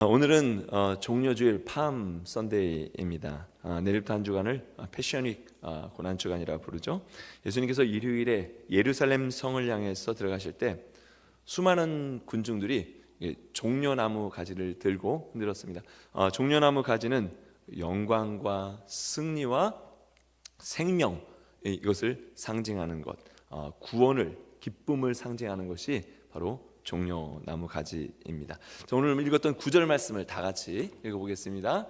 오늘은 종려주일 팜 선데이입니다. 내일부터 한 주간을 패션윅 고난 주간이라 부르죠. 예수님께서 일요일에 예루살렘 성을 향해서 들어가실 때 수많은 군중들이 종려나무 가지를 들고 흔들었습니다. 종려나무 가지는 영광과 승리와 생명, 이것을 상징하는 것, 구원을, 기쁨을 상징하는 것이 바로 종려나무 가지입니다. 자, 오늘 읽었던 9절 말씀을 다 같이 읽어보겠습니다.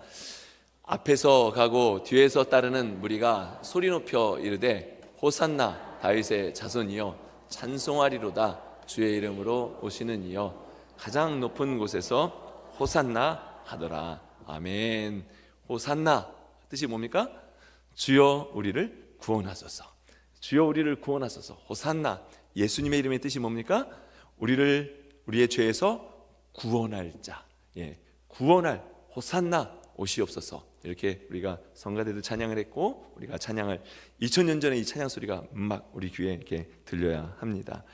앞에서 가고 뒤에서 따르는 무리가 소리 높여 이르되 호산나 다윗의 자손이여 찬송하리로다 주의 이름으로 오시는 이여 가장 높은 곳에서 호산나 하더라. 아멘. 호산나 뜻이 뭡니까? 주여 우리를 구원하소서. 주여 우리를 구원하소서. 호산나, 예수님의 이름의 뜻이 뭡니까? 우리의 죄에서 구원할 자, 구원할 호산나 오시옵소서. 이렇게 우리가 성가대도 찬양을 했고, 우리가 찬양을 2000년 전에 이 찬양 소리가 막 우리 귀에 이렇게 들려야 합니다.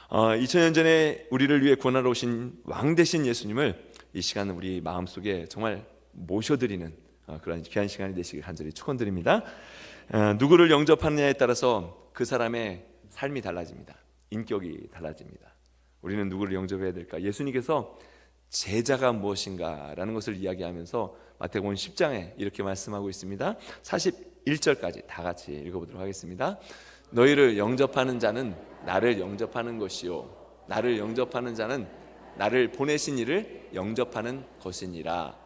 2000년 전에 우리를 위해 구원하러 오신 왕 되신 예수님을 이 시간 우리 마음속에 정말 모셔드리는 그런 귀한 시간이 되시길 간절히 축원드립니다. 누구를 영접하느냐에 따라서 그 사람의 삶이 달라집니다. 인격이 달라집니다. 우리는 누구를 영접해야 될까? 예수님께서 제자가 무엇인가라는 것을 이야기하면서 마태복음 10장에 이렇게 말씀하고 있습니다. 41절까지 다 같이 읽어보도록 하겠습니다. 너희를 영접하는 자는 나를 영접하는 것이요 나를 영접하는 자는 나를 보내신 이를 영접하는 것이니라.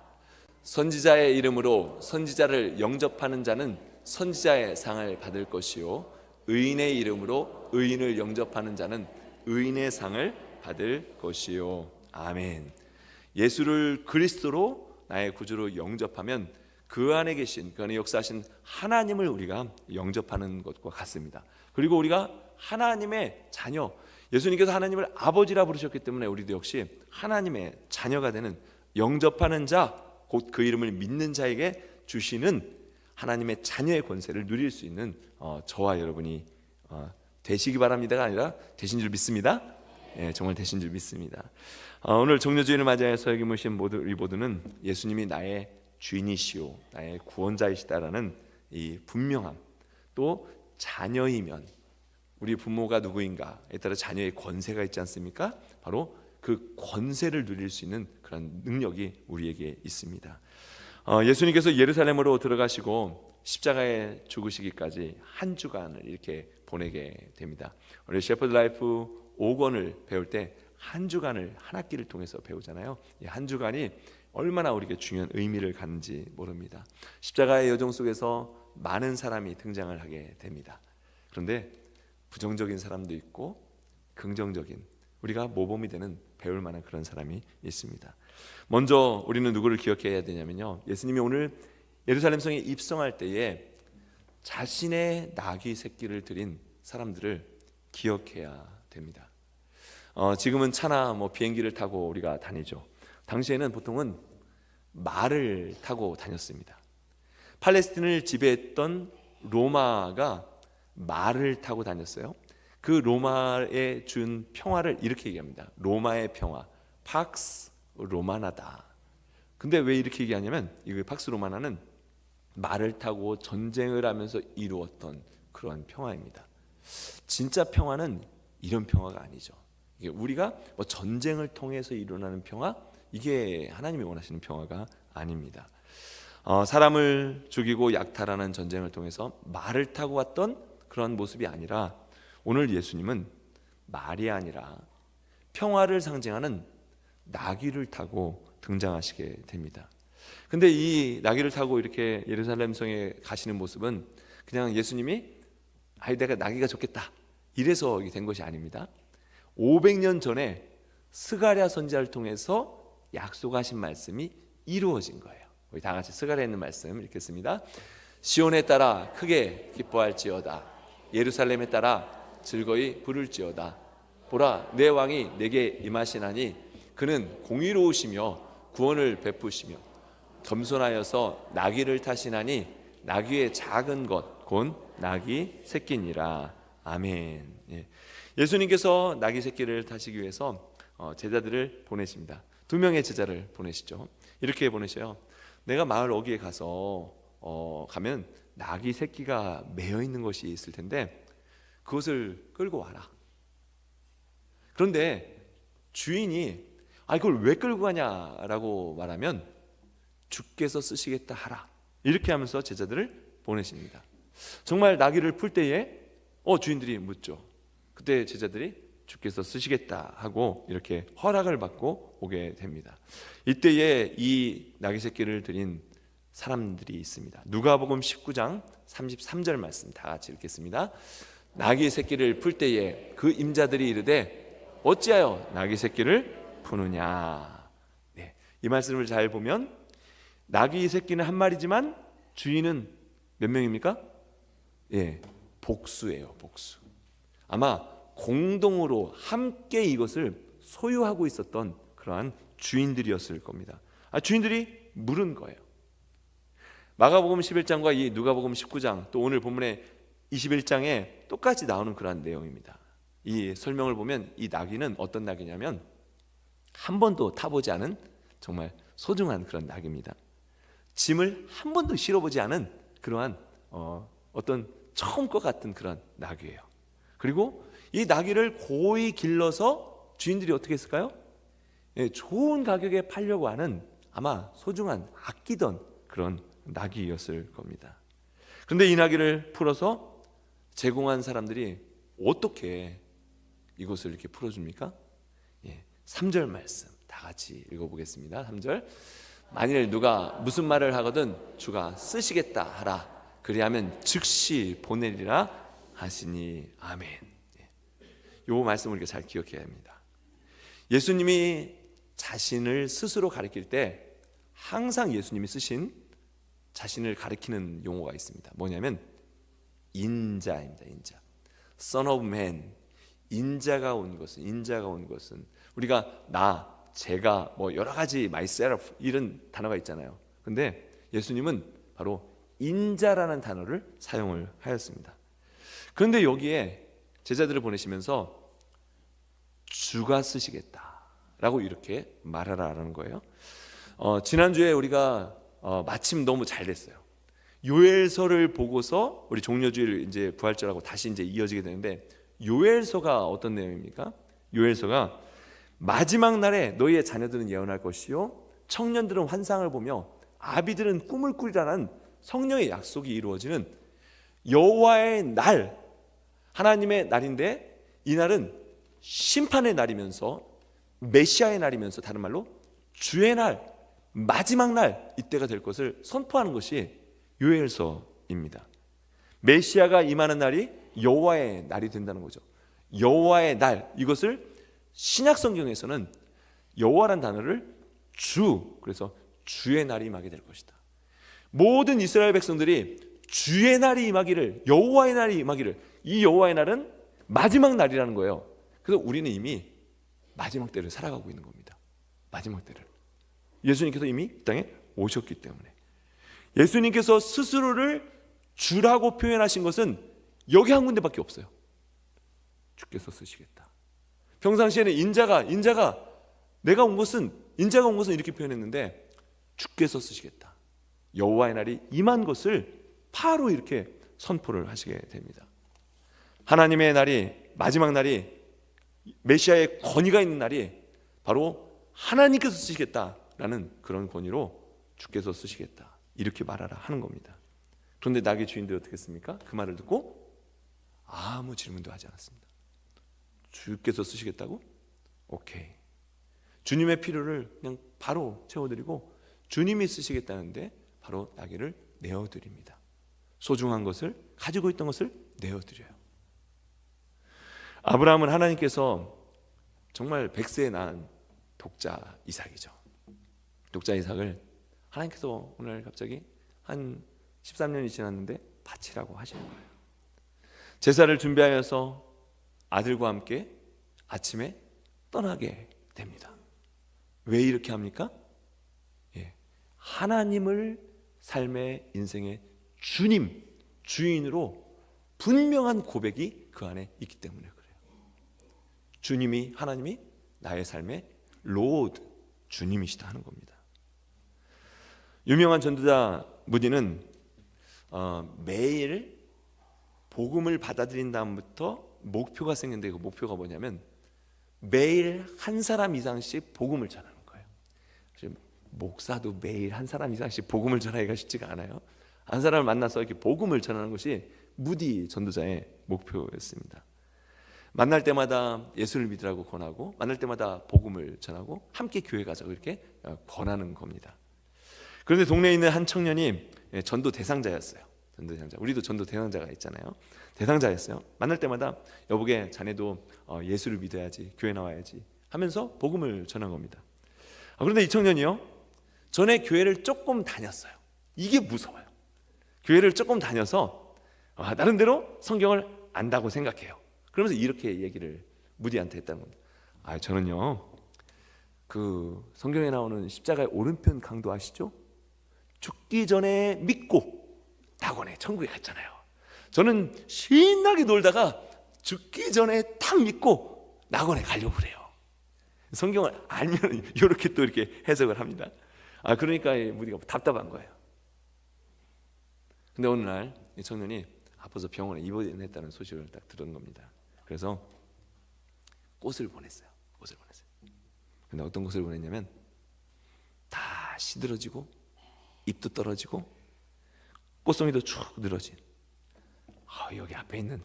선지자의 이름으로 선지자를 영접하는 자는 선지자의 상을 받을 것이요 의인의 이름으로 의인을 영접하는 자는 의인의 상을 받을 것이요. 아멘. 예수를 그리스도로 나의 구주로 영접하면 그 안에 계신, 그 안에 역사하신 하나님을 우리가 영접하는 것과 같습니다. 그리고 우리가 하나님의 자녀, 예수님께서 하나님을 아버지라 부르셨기 때문에 우리도 역시 하나님의 자녀가 되는, 영접하는 자, 곧 그 이름을 믿는 자에게 주시는 하나님의 자녀의 권세를 누릴 수 있는 저와 여러분이 되시기 바랍니다가 아니라 되신 줄 믿습니다. 정말 되신 줄 믿습니다. 오늘 종려주일을 맞이해서 여기 모신 우리 모두는 예수님이 나의 주인이시오, 나의 구원자이시다라는 이 분명함, 또 자녀이면 우리 부모가 누구인가에 따라 자녀의 권세가 있지 않습니까? 바로 그 권세를 누릴 수 있는 그런 능력이 우리에게 있습니다. 예수님께서 예루살렘으로 들어가시고 십자가에 죽으시기까지 한 주간을 이렇게 보내게 됩니다. 우리 셰퍼드 라이프 5권을 배울 때 한 주간을 한 학기를 통해서 배우잖아요. 이 한 주간이 얼마나 우리에게 중요한 의미를 갖는지 모릅니다. 십자가의 여정 속에서 많은 사람이 등장을 하게 됩니다. 그런데 부정적인 사람도 있고 긍정적인, 우리가 모범이 되는, 배울 만한 그런 사람이 있습니다. 먼저 우리는 누구를 기억해야 되냐면요, 예수님이 오늘 예루살렘 성에 입성할 때에 자신의 나귀 새끼를 드린 사람들을 기억해야 됩니다. 지금은 차나 비행기를 타고 우리가 다니죠. 당시에는 보통은 말을 타고 다녔습니다. 팔레스틴을 지배했던 로마가 말을 타고 다녔어요. 그 로마에 준 평화를 이렇게 얘기합니다. 로마의 평화, 팍스 로마나다. 근데 왜 이렇게 얘기하냐면, 이 팍스 로마나는 말을 타고 전쟁을 하면서 이루었던 그러한 평화입니다. 진짜 평화는 이런 평화가 아니죠. 이게 우리가 전쟁을 통해서 일어나는 평화, 이게 하나님이 원하시는 평화가 아닙니다. 사람을 죽이고 약탈하는 전쟁을 통해서 말을 타고 왔던 그런 모습이 아니라, 오늘 예수님은 말이 아니라 평화를 상징하는 나귀를 타고 등장하시게 됩니다. 근데 이 나귀를 타고 이렇게 예루살렘 성에 가시는 모습은 그냥 예수님이 내가 나귀가 좋겠다 이래서 된 것이 아닙니다. 500년 전에 스가랴 선지자를 통해서 약속하신 말씀이 이루어진 거예요. 우리 다 같이 스가랴에 있는 말씀 읽겠습니다. 시온에 따라 크게 기뻐할지어다. 예루살렘에 따라 즐거이 부를지어다. 보라, 내 왕이 내게 임하시나니 그는 공의로우시며 구원을 베푸시며 겸손하여서 나귀를 타시나니 나귀의 작은 것 곧 나귀 새끼니라. 아멘. 예수님께서 나귀 새끼를 타시기 위해서 제자들을 보내십니다. 2명의 제자를 보내시죠. 이렇게 보내셔요. 내가 마을 어귀에 가면 나귀 새끼가 매여 있는 것이 있을 텐데 그것을 끌고 와라. 그런데 주인이 이걸 왜 끌고 가냐라고 말하면 주께서 쓰시겠다 하라. 이렇게 하면서 제자들을 보내십니다. 정말 나귀를 풀 때에 주인들이 묻죠. 그때 제자들이 주께서 쓰시겠다 하고 이렇게 허락을 받고 오게 됩니다. 이때에 이 나귀 새끼를 드린 사람들이 있습니다. 누가복음 19장 33절 말씀 다 같이 읽겠습니다. 나귀 새끼를 풀 때에 그 임자들이 이르되 어찌하여 나귀 새끼를 푸느냐. 네, 이 말씀을 잘 보면 나귀 새끼는 한 마리지만 주인은 몇 명입니까? 복수예요. 복수. 아마 공동으로 함께 이것을 소유하고 있었던 그러한 주인들이었을 겁니다. 주인들이 물은 거예요. 마가복음 11장과 이 누가복음 19장 또 오늘 본문의 21장에 똑같이 나오는 그러한 내용입니다. 이 설명을 보면 이 나귀는 어떤 나귀냐면 한 번도 타보지 않은 정말 소중한 그런 나귀입니다. 짐을 한 번도 실어보지 않은 그러한 어떤 처음과 같은 그런 나귀예요. 그리고 이 나귀를 고이 길러서 주인들이 어떻게 했을까요? 좋은 가격에 팔려고 하는 아마 소중한 아끼던 그런 나귀였을 겁니다. 그런데 이 나귀를 풀어서 제공한 사람들이 어떻게 이것을 이렇게 풀어줍니까? 3절 말씀 다 같이 읽어보겠습니다. 3절 만일 누가 무슨 말을 하거든 주가 쓰시겠다 하라. 그리하면 즉시 보내리라 하시니 아멘. 이 말씀을 우리가 잘 기억해야 합니다. 예수님이 자신을 스스로 가리킬 때 항상 예수님이 쓰신 자신을 가리키는 용어가 있습니다. 뭐냐면 인자입니다. 인자. Son of Man. 인자가 온 것은 우리가 제가 여러 가지 myself 이런 단어가 있잖아요. 근데 예수님은 바로 인자라는 단어를 사용을 하였습니다. 그런데 여기에 제자들을 보내시면서 주가 쓰시겠다라고 이렇게 말하라는 거예요. 지난주에 우리가 마침 너무 잘 됐어요. 요엘서를 보고서 우리 종려주일 이제 부활절하고 다시 이제 이어지게 되는데 요엘서가 어떤 내용입니까? 요엘서가 마지막 날에 너희의 자녀들은 예언할 것이요 청년들은 환상을 보며 아비들은 꿈을 꾸리라는 성령의 약속이 이루어지는 여호와의 날, 하나님의 날인데 이 날은 심판의 날이면서 메시아의 날이면서 다른 말로 주의 날, 마지막 날 이때가 될 것을 선포하는 것이 요엘서입니다. 메시아가 임하는 날이 여호와의 날이 된다는 거죠. 여호와의 날, 이것을 신약 성경에서는 여호와란 단어를 그래서 주의 날이 임하게 될 것이다. 모든 이스라엘 백성들이 주의 날이 임하기를, 여호와의 날이 임하기를, 이 여호와의 날은 마지막 날이라는 거예요. 그래서 우리는 이미 마지막 때를 살아가고 있는 겁니다. 마지막 때를. 예수님께서 이미 이 땅에 오셨기 때문에. 예수님께서 스스로를 주라고 표현하신 것은 여기 한 군데밖에 없어요. 주께서 쓰시겠다. 평상시에는 인자가 온 것은 이렇게 표현했는데 주께서 쓰시겠다. 여호와의 날이 임한 것을 바로 이렇게 선포를 하시게 됩니다. 하나님의 날이, 마지막 날이, 메시아의 권위가 있는 날이 바로 하나님께서 쓰시겠다라는 그런 권위로 주께서 쓰시겠다 이렇게 말하라 하는 겁니다. 그런데 나귀 주인들이 어떻게 했습니까? 그 말을 듣고 아무 질문도 하지 않았습니다. 주께서 쓰시겠다고? 오케이. 주님의 필요를 그냥 바로 채워드리고 주님이 쓰시겠다는데 바로 나귀를 내어드립니다. 소중한 것을, 가지고 있던 것을 내어드려요. 아브라함은 하나님께서 정말 100세에 낳은 독자 이삭이죠. 독자 이삭을 하나님께서 오늘 갑자기 한 13년이 지났는데 바치라고 하시는 거예요. 제사를 준비하여서 아들과 함께 아침에 떠나게 됩니다. 왜 이렇게 합니까? 하나님을 삶의 인생의 주인으로 분명한 고백이 그 안에 있기 때문에 그래요. 하나님이 나의 삶의 로드, 주님이시다 하는 겁니다. 유명한 전도자 무디는 매일 복음을 받아들인 다음부터 목표가 생겼는데, 그 목표가 뭐냐면 매일 한 사람 이상씩 복음을 전하는 거예요. 목사도 매일 한 사람 이상씩 복음을 전하기가 쉽지가 않아요. 한 사람을 만나서 이렇게 복음을 전하는 것이 무디 전도자의 목표였습니다. 만날 때마다 예수를 믿으라고 권하고, 만날 때마다 복음을 전하고, 함께 교회 가자고 이렇게 권하는 겁니다. 그런데 동네에 있는 한 청년이 전도 대상자였어요. 전도 대상자. 우리도 전도 대상자가 있잖아요. 대상자였어요. 만날 때마다 여보게 자네도 예수를 믿어야지, 교회 나와야지 하면서 복음을 전한 겁니다. 그런데 이 청년이요, 전에 교회를 조금 다녔어요. 이게 무서워요. 교회를 조금 다녀서 나름대로 성경을 안다고 생각해요. 그러면서 이렇게 얘기를 무디한테 했다는 겁니다. 저는요, 그 성경에 나오는 십자가의 오른편 강도 아시죠? 죽기 전에 믿고 낙원에 천국에 갔잖아요. 저는 신나게 놀다가 죽기 전에 딱 믿고 낙원에 가려고 그래요. 성경을 알면 이렇게 또 이렇게 해석을 합니다. 그러니까 무디가 답답한 거예요. 근데 어느 날 이 청년이 아파서 병원에 입원했다는 소식을 딱 들은 겁니다. 그래서 꽃을 보냈어요. 꽃을 보냈어요. 근데 어떤 꽃을 보냈냐면 다 시들어지고 잎도 떨어지고 꽃송이도 쭉 늘어진, 여기 앞에 있는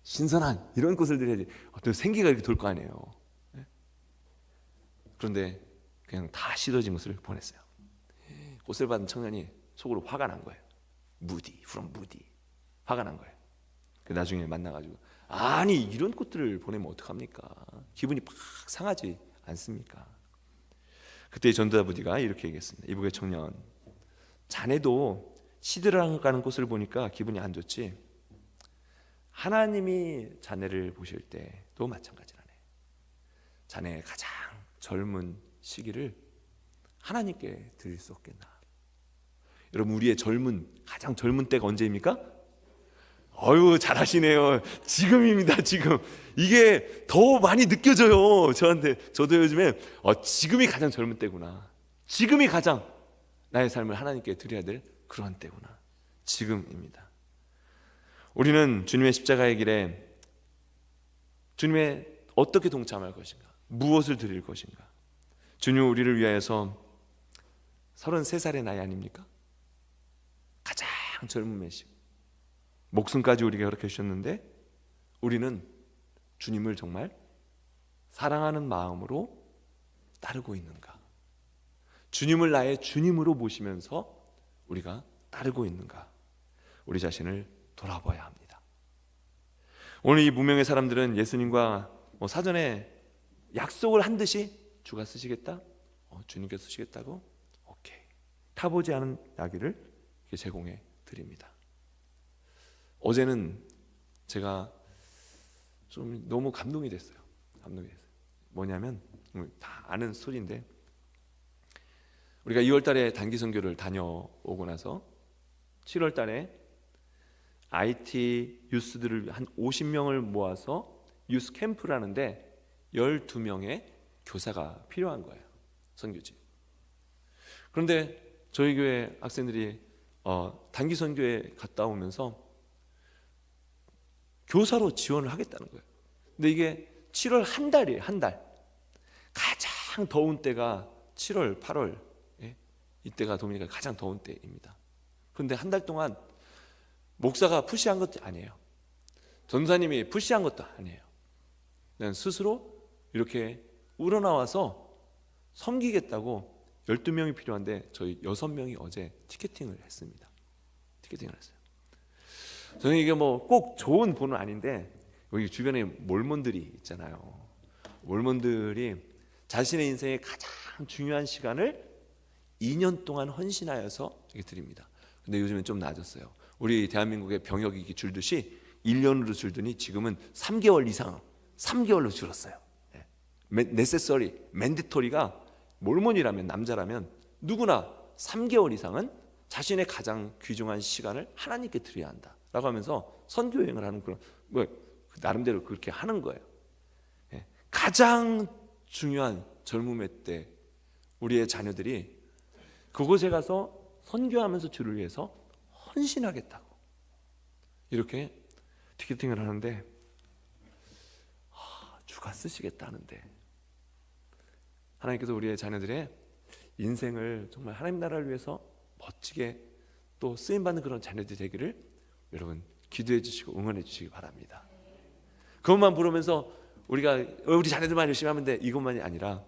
신선한 이런 꽃을 드려야지 어떤 생기가 이렇게 돌 거 아니에요. 그런데 그냥 다 시들어진 것을 보냈어요. 꽃을 받은 청년이 속으로 화가 난 거예요. 무디, from 무디. 화가 난 거예요. 나중에 만나가지고, 아니 이런 꽃들을 보내면 어떡합니까? 기분이 팍 상하지 않습니까? 그때 전도자 무디가 이렇게 얘기했습니다. 이복의 청년, 자네도 시들어가는 꽃을 보니까 기분이 안 좋지? 하나님이 자네를 보실 때도 마찬가지라네. 자네의 가장 젊은 시기를 하나님께 드릴 수 없겠나? 여러분, 우리의 가장 젊은 때가 언제입니까? 잘하시네요. 지금입니다. 지금. 이게 더 많이 느껴져요, 저한테. 저도 요즘에 지금이 가장 젊은 때구나. 지금이 가장 나의 삶을 하나님께 드려야 될 그런 때구나. 지금입니다. 우리는 주님의 십자가의 길에 주님의 어떻게 동참할 것인가, 무엇을 드릴 것인가. 주님은 우리를 위하여서 33살의 나이 아닙니까? 가장 젊은 매시고 목숨까지 우리가 그렇게 주셨는데, 우리는 주님을 정말 사랑하는 마음으로 따르고 있는가? 주님을 나의 주님으로 모시면서 우리가 따르고 있는가? 우리 자신을 돌아봐야 합니다. 오늘 이 무명의 사람들은 예수님과 사전에 약속을 한 듯이 주가 쓰시겠다? 주님께서 쓰시겠다고? 오케이. 타보지 않은 나귀를 제공해 드립니다. 어제는 제가 좀 너무 감동이 됐어요. 뭐냐면 다 아는 스토리인데, 우리가 2월 달에 단기 선교를 다녀오고 나서 7월 달에 IT 유스들을 한 50명을 모아서 유스 캠프를 하는데 12명의 교사가 필요한 거예요. 선교지. 그런데 저희 교회 학생들이 단기 선교에 갔다 오면서 교사로 지원을 하겠다는 거예요. 근데 이게 7월 한 달이에요. 한 달. 가장 더운 때가 7월, 8월. 이때가 도미니카 가장 더운 때입니다. 그런데 한 달 동안 목사가 푸시한 것도 아니에요. 전사님이 푸시한 것도 아니에요. 그냥 스스로 이렇게 우러나와서 섬기겠다고 12명이 필요한데 저희 6명이 어제 티켓팅을 했습니다. 티켓팅을 했어요. 저는 이게 꼭 좋은 본은 아닌데, 여기 주변에 몰몬들이 있잖아요. 몰몬들이 자신의 인생의 가장 중요한 시간을 2년 동안 헌신하여서 이렇게 드립니다. 근데 요즘엔 좀 나아졌어요. 우리 대한민국의 병역이 줄듯이 1년으로 줄더니 지금은 3개월 이상, 3개월로 줄었어요. necessary, mandatory가 몰몬이라면, 남자라면 누구나 3개월 이상은 자신의 가장 귀중한 시간을 하나님께 드려야 한다 라고 하면서 선교여행을 하는 그런, 나름대로 그렇게 하는 거예요. 가장 중요한 젊음의 때 우리의 자녀들이 그곳에 가서 선교하면서 주를 위해서 헌신하겠다고 이렇게 티켓팅을 하는데 주가 쓰시겠다는데 하나님께서 우리의 자녀들의 인생을 정말 하나님 나라를 위해서 멋지게 또 쓰임받는 그런 자녀들이 되기를 여러분 기도해 주시고 응원해 주시기 바랍니다. 그것만 부르면서 우리가 우리 자녀들만 열심히 하면 돼 이것만이 아니라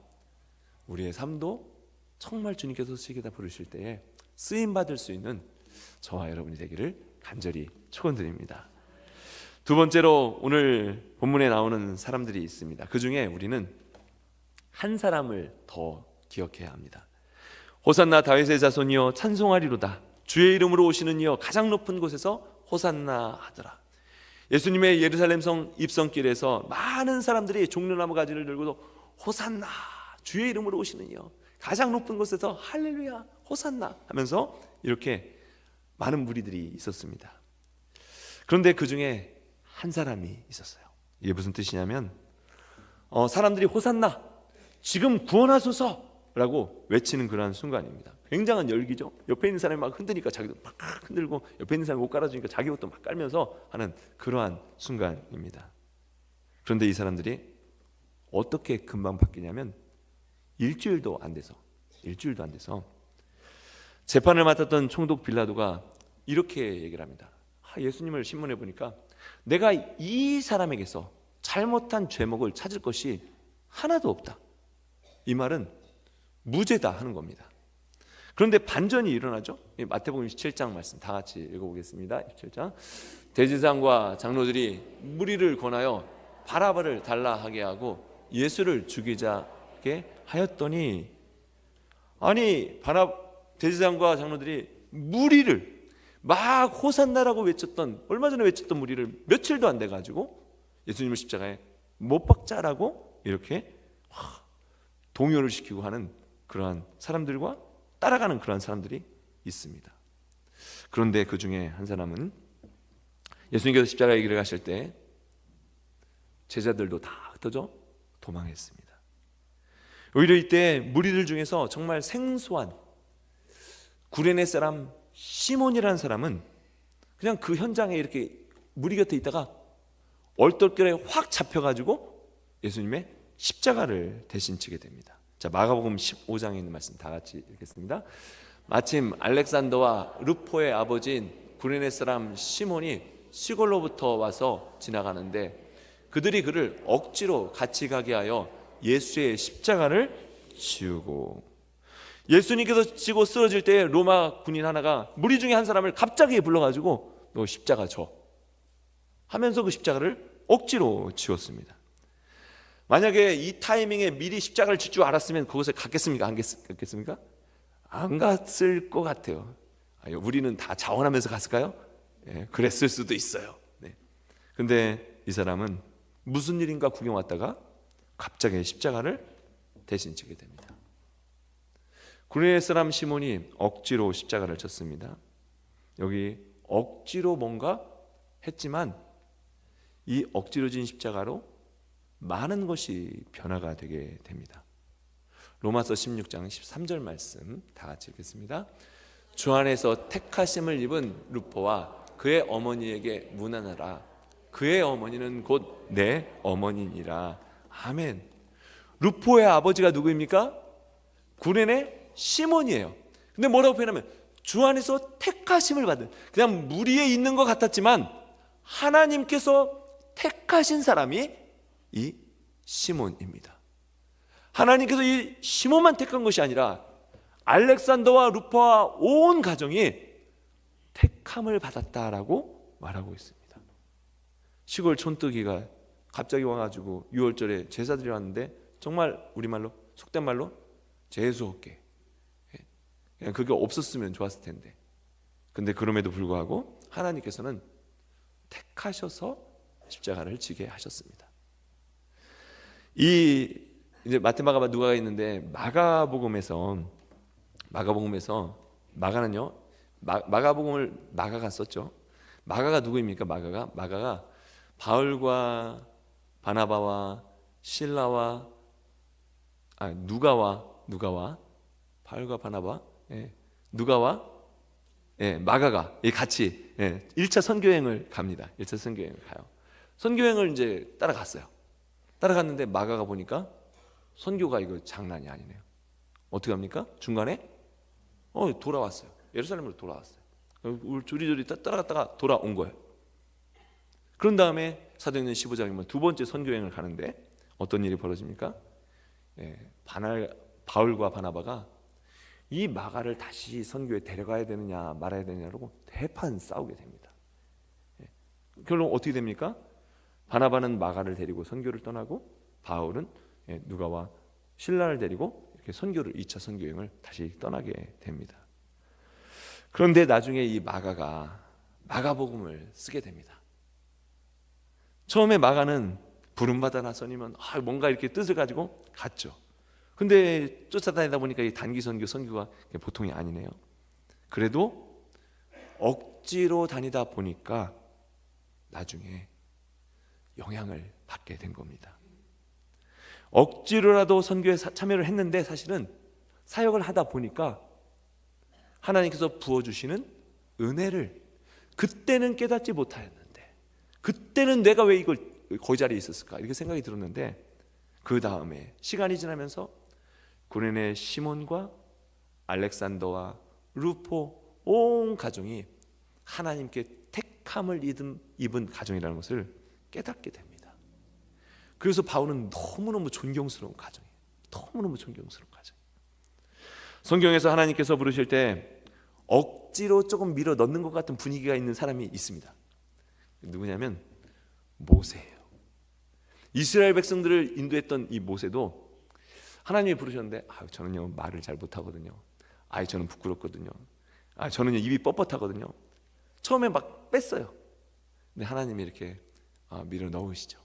우리의 삶도 정말 주님께서 쓰시겠다 부르실 때에 쓰임받을 수 있는 저와 여러분이 되기를 간절히 축원드립니다. 두 번째로 오늘 본문에 나오는 사람들이 있습니다. 그 중에 우리는 한 사람을 더 기억해야 합니다. 호산나 다윗의 자손이여 찬송하리로다. 주의 이름으로 오시는 이여 가장 높은 곳에서 호산나 하더라. 예수님의 예루살렘 성 입성길에서 많은 사람들이 종려나무 가지를 들고도 호산나 주의 이름으로 오시는 이여 가장 높은 곳에서 할렐루야 호산나 하면서 이렇게 많은 무리들이 있었습니다. 그런데 그 중에 한 사람이 있었어요. 이게 무슨 뜻이냐면 사람들이 호산나 지금 구원하소서라고 외치는 그러한 순간입니다. 굉장한 열기죠. 옆에 있는 사람이 막 흔드니까 자기도 막 흔들고 옆에 있는 사람이 못 깔아주니까 자기 옷도 막 깔면서 하는 그러한 순간입니다. 그런데 이 사람들이 어떻게 금방 바뀌냐면 일주일도 안 돼서 재판을 맡았던 총독 빌라도가 이렇게 얘기를 합니다. 예수님을 신문해 보니까 내가 이 사람에게서 잘못한 죄목을 찾을 것이 하나도 없다. 이 말은 무죄다 하는 겁니다. 그런데 반전이 일어나죠. 마태복음 27장 말씀 다 같이 읽어보겠습니다. 27장 대제사장과 장로들이 무리를 권하여 바라바를 달라 하게 하고 예수를 죽이자게 하였더니 아니 대제사장과 장로들이 무리를 막 호산나라고 외쳤던 얼마 전에 외쳤던 무리를 며칠도 안 돼가지고 예수님을 십자가에 못 박자라고 이렇게 동요를 시키고 하는 그러한 사람들과 따라가는 그러한 사람들이 있습니다. 그런데 그 중에 한 사람은 예수님께서 십자가의 길을 가실 때 제자들도 다 흩어져 도망했습니다. 오히려 이때 무리들 중에서 정말 생소한 구레네 사람 시몬이라는 사람은 그냥 그 현장에 이렇게 무리 곁에 있다가 얼떨결에 확 잡혀가지고 예수님의 십자가를 대신 지게 됩니다. 자, 마가복음 15장에 있는 말씀 다 같이 읽겠습니다. 마침 알렉산더와 루포의 아버지인 구레네 사람 시몬이 시골로부터 와서 지나가는데 그들이 그를 억지로 같이 가게 하여 예수의 십자가를 지우고 예수님께서 지고 쓰러질 때 로마 군인 하나가 무리 중에 한 사람을 갑자기 불러가지고 너 십자가 져 하면서 그 십자가를 억지로 지웠습니다. 만약에 이 타이밍에 미리 십자가를 질 줄 알았으면 그곳에 갔겠습니까? 안 갔겠습니까? 안 갔을 것 같아요. 우리는 다 자원하면서 갔을까요? 네, 그랬을 수도 있어요. 네. 근데 이 사람은 무슨 일인가 구경 왔다가 갑자기 십자가를 대신 지게 됩니다. 구레네 사람 시몬이 억지로 십자가를 쳤습니다. 여기 억지로 뭔가 했지만 이 억지로 진 십자가로 많은 것이 변화가 되게 됩니다. 로마서 16장 13절 말씀 다 같이 읽겠습니다. 주 안에서 택하심을 입은 루포와 그의 어머니에게 문안하라. 그의 어머니는 곧 내 어머니니라. 아멘. 루포의 아버지가 누구입니까? 구레네 시몬이에요. 근데 뭐라고 표현하면 주 안에서 택하심을 받은, 그냥 무리에 있는 것 같았지만 하나님께서 택하신 사람이 이 시몬입니다. 하나님께서 이 시몬만 택한 것이 아니라 알렉산더와 루포와 온 가정이 택함을 받았다라고 말하고 있습니다. 시골 촌뜨기가 갑자기 와가지고 6월절에 제사들이 왔는데 정말 우리말로 속된 말로 재수없게 그냥 그게 없었으면 좋았을 텐데, 근데 그럼에도 불구하고 하나님께서는 택하셔서 십자가를 지게 하셨습니다. 이제 마태마가와 누가가 있는데 마가복음에서 마가는요, 마가복음을 마가가 썼죠. 마가가 누구입니까? 마가가 바울과 바나바와 실라와 누가와 바울과 바나바, 누가와 마가가 같이 1차 선교여행을 갑니다. 1차 선교여행을 가요. 선교여행을 이제 따라갔어요. 따라갔는데 마가가 보니까 선교가 이거 장난이 아니네요. 어떻게 합니까? 중간에 돌아왔어요. 예루살렘으로 돌아왔어요. 조리조리 따라갔다가 돌아온 거예요. 그런 다음에 사도행전 15장이면 두 번째 선교여행을 가는데 어떤 일이 벌어집니까? 바울과 바나바가 이 마가를 다시 선교에 데려가야 되느냐 말아야 되느냐라고 대판 싸우게 됩니다. 결론 어떻게 됩니까? 바나바는 마가를 데리고 선교를 떠나고 바울은 누가와 실라를 데리고 이렇게 선교를 2차 선교여행을 다시 떠나게 됩니다. 그런데 나중에 이 마가가 마가복음을 쓰게 됩니다. 처음에 마가는 부름받아 나서니면 뭔가 이렇게 뜻을 가지고 갔죠. 근데 쫓아다니다 보니까 이 단기 선교가 보통이 아니네요. 그래도 억지로 다니다 보니까 나중에 영향을 받게 된 겁니다. 억지로라도 선교에 참여를 했는데 사실은 사역을 하다 보니까 하나님께서 부어주시는 은혜를 그때는 깨닫지 못하였는데, 그때는 내가 왜 이걸 거기 자리에 있었을까 이렇게 생각이 들었는데, 그 다음에 시간이 지나면서 구레네 시몬과 알렉산더와 루포 온 가정이 하나님께 택함을 입은 가정이라는 것을 깨닫게 됩니다. 그래서 바울은 너무너무 존경스러운 가정이에요. 너무너무 존경스러운 가정. 성경에서 하나님께서 부르실 때 억지로 조금 밀어 넣는 것 같은 분위기가 있는 사람이 있습니다. 누구냐면 모세예요. 이스라엘 백성들을 인도했던 이 모세도 하나님이 부르셨는데 저는요 말을 잘 못하거든요. 저는 부끄럽거든요. 저는요 입이 뻣뻣하거든요. 처음에 막 뺐어요. 근데 하나님이 이렇게 밀어 넣으시죠.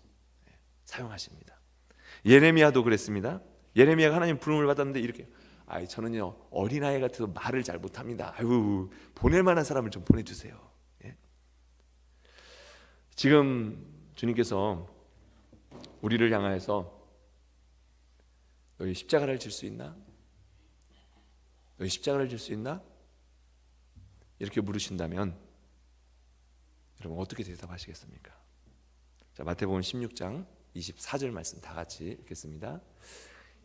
사용하십니다. 예레미야도 그랬습니다. 예레미야가 하나님 부름을 받았는데 이렇게 저는요 어린아이 같아서 말을 잘 못합니다. 보낼 만한 사람을 좀 보내주세요. 지금 주님께서 우리를 향하여서 너희 십자가를 질 수 있나? 너희 십자가를 질 수 있나? 이렇게 물으신다면 여러분 어떻게 대답하시겠습니까? 자, 마태복음 16장 24절 말씀 다 같이 읽겠습니다.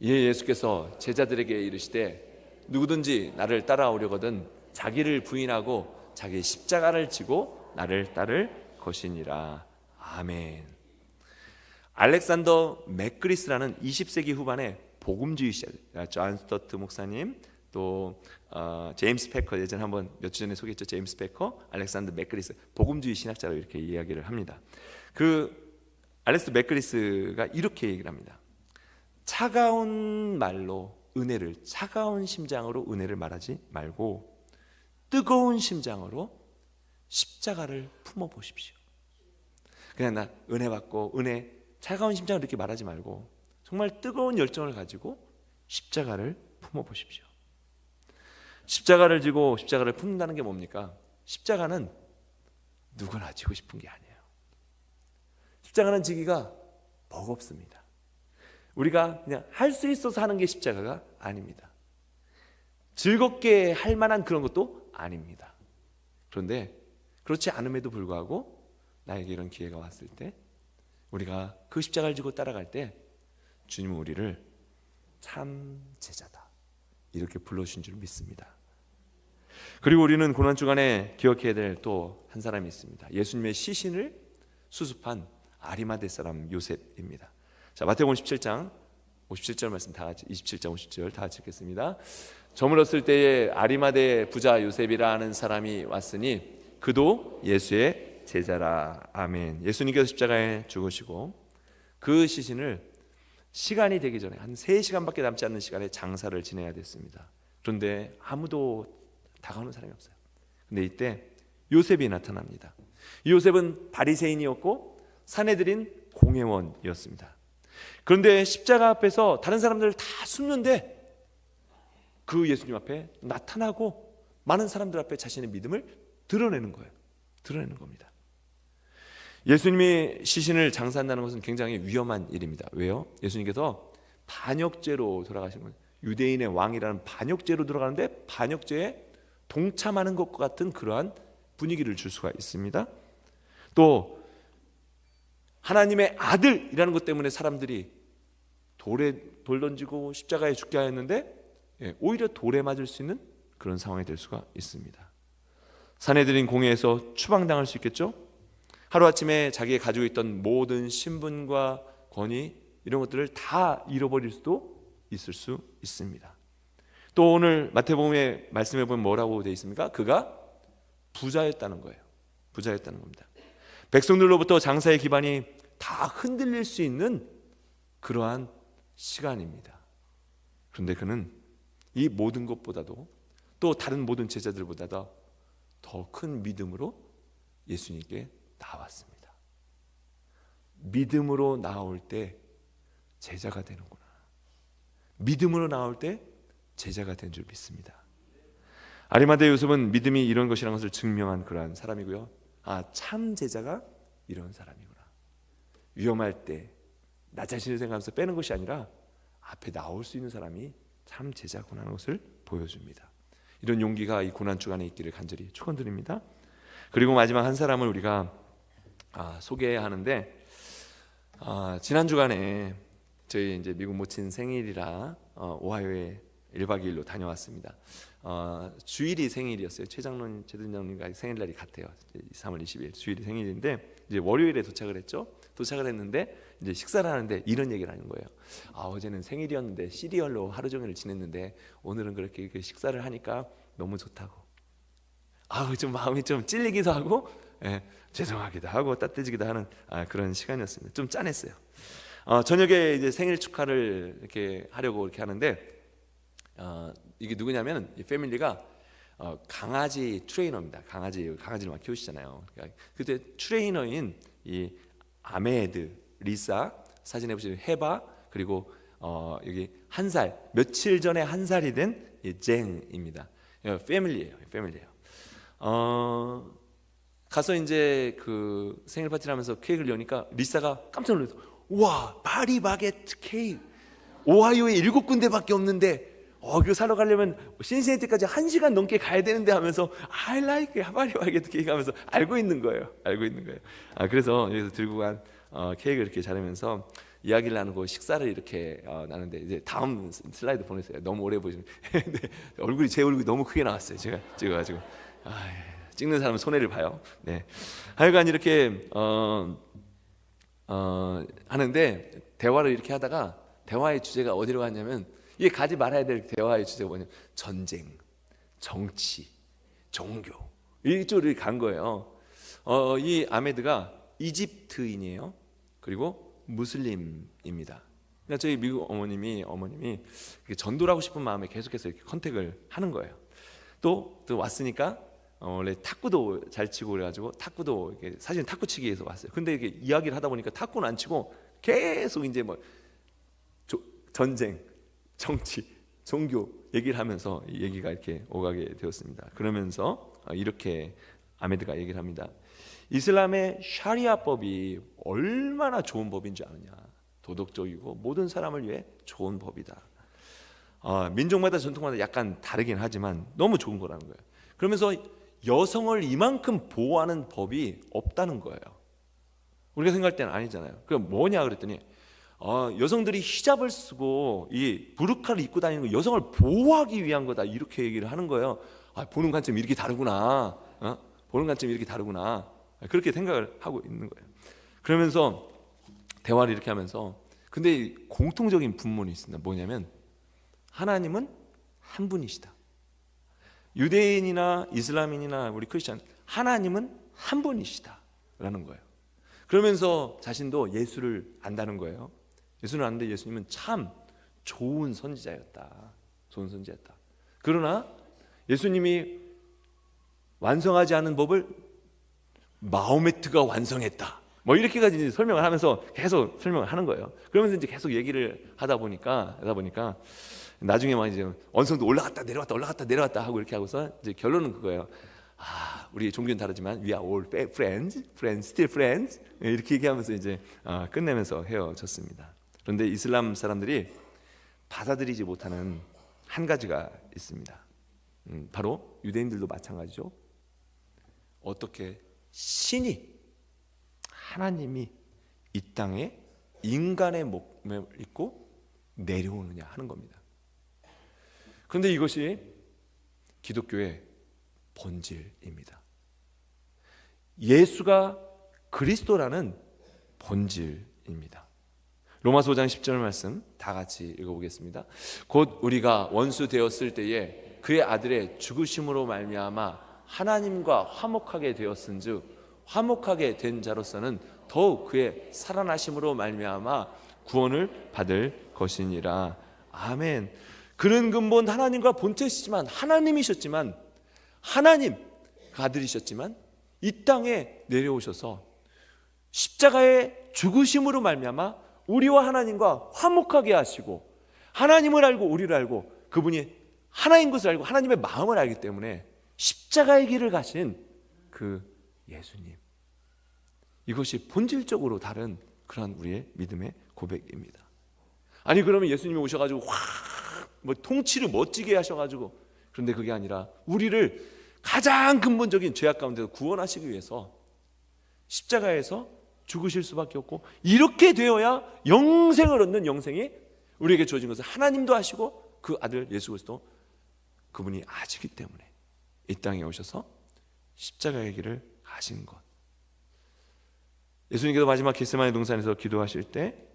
이에 예수께서 제자들에게 이르시되 누구든지 나를 따라오려거든 자기를 부인하고 자기 십자가를 지고 나를 따를 것이니라. 아멘. 알렉산더 맥그리스라는 20세기 후반에 복음주의자, 존 스토트 목사님, 또 제임스 패커, 예전에 한번 몇 주 전에 소개했죠. 제임스 패커, 알렉산더 맥그리스, 복음주의 신학자로 이렇게 이야기를 합니다. 그 알렉스 맥그리스가 이렇게 얘기를 합니다. 차가운 말로 은혜를, 차가운 심장으로 은혜를 말하지 말고 뜨거운 심장으로 십자가를 품어 보십시오. 그냥 나 은혜 받고 차가운 심장으로 이렇게 말하지 말고 정말 뜨거운 열정을 가지고 십자가를 품어 보십시오. 십자가를 지고 십자가를 품는다는 게 뭡니까? 십자가는 누구나 지고 싶은 게 아니에요. 십자가는 지기가 버겁습니다. 우리가 그냥 할 수 있어서 하는 게 십자가가 아닙니다. 즐겁게 할 만한 그런 것도 아닙니다. 그런데 그렇지 않음에도 불구하고 나에게 이런 기회가 왔을 때 우리가 그 십자가를 지고 따라갈 때 주님은 우리를 참 제자다 이렇게 불러주신 줄 믿습니다. 그리고 우리는 고난주간에 기억해야 될 또 한 사람이 있습니다. 예수님의 시신을 수습한 아리마대 사람 요셉입니다. 자, 마태복음 17장 57절 말씀 다 같이 27장 50절 다 같이 읽겠습니다. 저물었을 때에 아리마대 부자 요셉이라는 사람이 왔으니 그도 예수의 제자라. 아멘. 예수님께서 십자가에 죽으시고 그 시신을 시간이 되기 전에 한 3시간밖에 남지 않는 시간에 장사를 지내야 됐습니다. 그런데 아무도 다가오는 사람이 없어요. 근데 이때 요셉이 나타납니다. 이 요셉은 바리새인이었고 사내들인 공회원이었습니다. 그런데 십자가 앞에서 다른 사람들을 다 숨는데 그 예수님 앞에 나타나고 많은 사람들 앞에 자신의 믿음을 드러내는 거예요. 드러내는 겁니다. 예수님이 시신을 장사한다는 것은 굉장히 위험한 일입니다. 왜요? 예수님께서 반역죄로 돌아가신 거예요. 유대인의 왕이라는 반역죄로 돌아가는데 반역죄에 동참하는 것과 같은 그러한 분위기를 줄 수가 있습니다. 또 하나님의 아들이라는 것 때문에 사람들이 돌 던지고 십자가에 죽게 하였는데 오히려 돌에 맞을 수 있는 그런 상황이 될 수가 있습니다. 사내들인 공회에서 추방당할 수 있겠죠. 하루아침에 자기가 가지고 있던 모든 신분과 권위 이런 것들을 다 잃어버릴 수도 있을 수 있습니다. 또 오늘 마태복음의 말씀해 보면 뭐라고 되어 있습니까? 그가 부자였다는 거예요. 부자였다는 겁니다. 백성들로부터 장사의 기반이 다 흔들릴 수 있는 그러한 시간입니다. 그런데 그는 이 모든 것보다도 또 다른 모든 제자들보다도 더 큰 믿음으로 예수님께 나왔습니다. 믿음으로 나올 때 제자가 되는구나. 믿음으로 나올 때 제자가 된 줄 믿습니다. 아리마대 요셉은 믿음이 이런 것이라는 것을 증명한 그러한 사람이고요. 참 제자가 이런 사람이구나. 위험할 때 나 자신을 생각하면서 빼는 것이 아니라 앞에 나올 수 있는 사람이 참 제자구나 하는 것을 보여줍니다. 이런 용기가 이 고난 주간에 있기를 간절히 축원드립니다. 그리고 마지막 한 사람을 우리가 소개해야 하는데, 지난 주간에 저희 이제 미국 모친 생일이라 오하이오에 1박 2일로 다녀왔습니다. 주일이 생일이었어요. 최장로님 생일날이 같아요. 3월 20일 주일이 생일인데 이제 월요일에 도착을 했죠. 도착을 했는데 이제 식사를 하는데 이런 얘기를 하는 거예요. 어제는 생일이었는데 시리얼로 하루 종일 지냈는데 오늘은 그렇게 식사를 하니까 너무 좋다고. 좀 마음이 좀 찔리기도 하고 죄송하기도 하고 따뜻해지기도 하는 그런 시간이었습니다. 좀 짠했어요. 저녁에 이제 생일 축하를 이렇게 하려고 이렇게 하는데 이게 누구냐면 이 패밀리가 강아지 트레이너입니다. 강아지를 막 키우시잖아요. 그러니까 그때 트레이너인 이 아메드, 리사, 사진에 보시면 헤바, 그리고 여기 한 살, 며칠 전에 한 살이 된 쟁입니다. 패밀리예요. 가서 이제 그 생일 파티를 하면서 케이크를 여니까 리사가 깜짝 놀라서 와, 파리 바게트 케이크 오하이오에 7군데밖에 없는데 그거 사러 가려면 신시내티까지 1시간 넘게 가야 되는데 하면서 I like 파리 바게트 케이크 하면서 알고 있는 거예요. 그래서 여기서 들고 간 케이크를 이렇게 자르면서 이야기를 나누고 식사를 이렇게 나누는데 이제 다음 슬라이드 보내세요. 너무 오래 보시면 제 얼굴이 너무 크게 나왔어요. 제가 찍어가지고 찍는 사람은 손해를 봐요. 네, 하여간 이렇게 하는데 대화를 이렇게 하다가 대화의 주제가 어디로 갔냐면 이게 가지 말아야 될 대화의 주제가 뭐냐면 전쟁, 정치, 종교 이쪽으로 간 거예요. 이 아메드가 이집트인이에요. 그리고 무슬림입니다. 그러니까 저희 미국 어머님이 전도를 하고 싶은 마음에 계속해서 이렇게 컨택을 하는 거예요. 또 왔으니까 원래 탁구도 잘 치고 그래가지고 탁구도 이렇게 사실은 탁구 치기 위해서 왔어요. 근데 이렇게 이야기를 하다 보니까 탁구는 안 치고 계속 이제 뭐 전쟁, 정치, 종교 얘기를 하면서 이 얘기가 이렇게 오가게 되었습니다. 그러면서 이렇게 아메드가 얘기를 합니다. 이슬람의 샤리아법이 얼마나 좋은 법인 줄 아느냐. 도덕적이고 모든 사람을 위해 좋은 법이다. 민족마다 전통마다 약간 다르긴 하지만 너무 좋은 거라는 거예요. 그러면서 여성을 이만큼 보호하는 법이 없다는 거예요. 우리가 생각할 때는 아니잖아요. 그럼 뭐냐 그랬더니 여성들이 히잡을 쓰고 이 부르카를 입고 다니는 거 여성을 보호하기 위한 거다 이렇게 얘기를 하는 거예요. 보는 관점이 이렇게 다르구나. 보는 관점이 이렇게 다르구나. 그렇게 생각을 하고 있는 거예요. 그러면서 대화를 이렇게 하면서 근데 공통적인 분문이 있습니다. 뭐냐면 하나님은 한 분이시다. 유대인이나 이슬람인이나 우리 크리스찬 하나님은 한 분이시다 라는 거예요. 그러면서 자신도 예수를 안다는 거예요. 예수는 아는데 예수님은 참 좋은 선지자였다. 그러나 예수님이 완성하지 않은 법을 마호메트가 완성했다. 뭐 이렇게까지 이제 설명을 하면서 계속 설명을 하는 거예요. 그러면서 이제 계속 얘기를 하다 보니까 나중에 막 이제 언성도 올라갔다 내려갔다 하고 이렇게 하고서 이제 결론은 그거예요. 우리 종교는 다르지만 we are all friends, still friends 이렇게 얘기하면서 이제 끝내면서 헤어졌습니다. 그런데 이슬람 사람들이 받아들이지 못하는 한 가지가 있습니다. 바로 유대인들도 마찬가지죠. 어떻게 신이, 하나님이 이 땅에 인간의 몸을 입고 내려오느냐 하는 겁니다. 그런데 이것이 기독교의 본질입니다. 예수가 그리스도라는 본질입니다. 로마서 5장 10절 말씀 다 같이 읽어보겠습니다. 곧 우리가 원수 되었을 때에 그의 아들의 죽으심으로 말미암아 하나님과 화목하게 되었은즉 화목하게 된 자로서는 더욱 그의 살아나심으로 말미암아 구원을 받을 것이니라. 아멘. 그는 근본 하나님과 본체시지만 하나님이셨지만 하나님 그 아들이셨지만 이 땅에 내려오셔서 십자가의 죽으심으로 말미암아 우리와 하나님과 화목하게 하시고 하나님을 알고 우리를 알고 그분이 하나인 것을 알고 하나님의 마음을 알기 때문에 십자가의 길을 가신 그 예수님, 이것이 본질적으로 다른 그런 우리의 믿음의 고백입니다. 아니 그러면 예수님이 오셔가지고 뭐 통치를 멋지게 하셔가지고, 그런데 그게 아니라 우리를 가장 근본적인 죄악 가운데서 구원하시기 위해서 십자가에서 죽으실 수밖에 없고, 이렇게 되어야 영생을 얻는 영생이 우리에게 주어진 것을 하나님도 아시고 그 아들 예수 그리스도 그분이 아시기 때문에 이 땅에 오셔서 십자가의 길을 가신 것. 예수님께서 마지막 겟세마네 동산에서 기도하실 때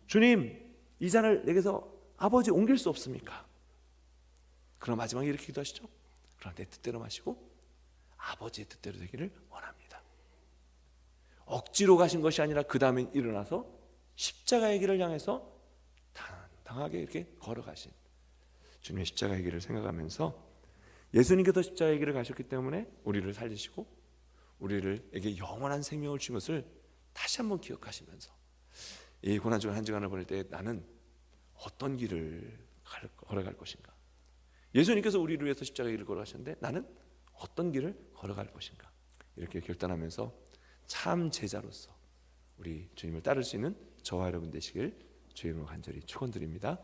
주님 이 잔을 내게서 아버지 옮길 수 없습니까? 그럼 마지막에 이렇게 기도하시죠. 그러나 내 뜻대로 마시고 아버지의 뜻대로 되기를 원합니다. 억지로 가신 것이 아니라 그 다음에 일어나서 십자가의 길을 향해서 당당하게 이렇게 걸어가신 주님의 십자가의 길을 생각하면서 예수님께서 십자가의 길을 가셨기 때문에 우리를 살리시고 우리에게 영원한 생명을 주신 것을 다시 한번 기억하시면서 이 고난주간 한 주간을 보낼 때 나는 어떤 길을 걸어갈 것인가, 예수님께서 우리를 위해서 십자가의 길을 걸어가셨는데 나는 어떤 길을 걸어갈 것인가, 이렇게 결단하면서 참 제자로서 우리 주님을 따를 수 있는 저와 여러분 되시길 주의 이름으로 간절히 축원드립니다.